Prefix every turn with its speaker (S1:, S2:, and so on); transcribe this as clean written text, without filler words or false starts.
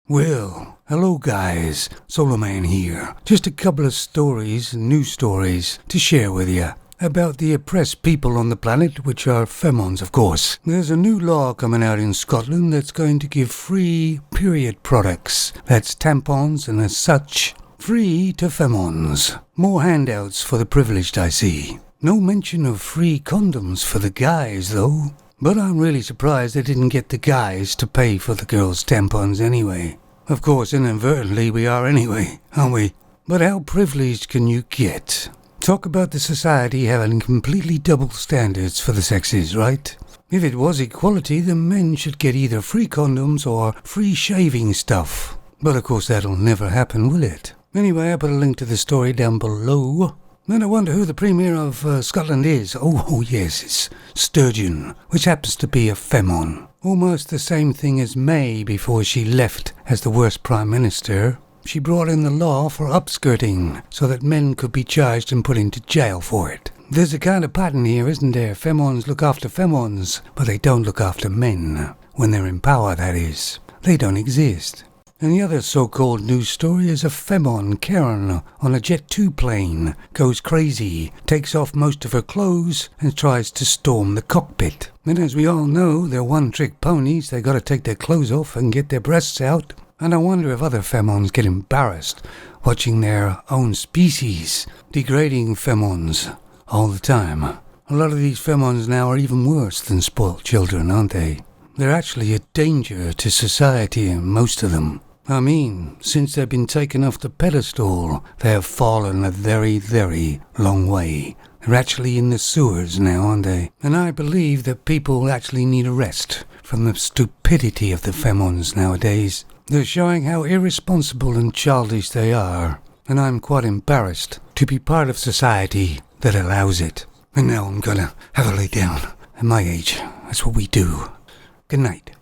S1: Well, hello guys, Soloman here. Just a couple of news stories, to share with you about the oppressed people on the planet, which are femons, of course. There's a new law coming out in Scotland that's going to give free period products, that's tampons and as such, free to femons. More handouts for the privileged, I see. No mention of free condoms for the guys, though. But I'm really surprised they didn't get the guys to pay for the girls' tampons anyway. Of course, inadvertently we are anyway, aren't we? But how privileged can you get? Talk about the society having completely double standards for the sexes, right? If it was equality, then men should get either free condoms or free shaving stuff. But of course that'll never happen, will it? Anyway, I put a link to the story down below. Then I wonder who the Premier of Scotland is. Oh yes, it's Sturgeon, which happens to be a femon. Almost the same thing as May before she left as the worst Prime Minister. She brought in the law for upskirting, so that men could be charged and put into jail for it. There's a kind of pattern here, isn't there? Femons look after femons, but they don't look after men. When they're in power, that is. They don't exist. And the other so-called news story is a femon, Karen, on a Jet 2 plane, goes crazy, takes off most of her clothes, and tries to storm the cockpit. And as we all know, they're one-trick ponies. They gotta take their clothes off and get their breasts out. And I wonder if other femons get embarrassed watching their own species degrading femons all the time. A lot of these femons now are even worse than spoilt children, aren't they? They're actually a danger to society, most of them. I mean, since they've been taken off the pedestal, they have fallen a very, very long way. They're actually in the sewers now, aren't they? And I believe that people actually need a rest from the stupidity of the femons nowadays. They're showing how irresponsible and childish they are, and I'm quite embarrassed to be part of society that allows it. And now I'm gonna have a lay down. At my age, that's what we do. Good night.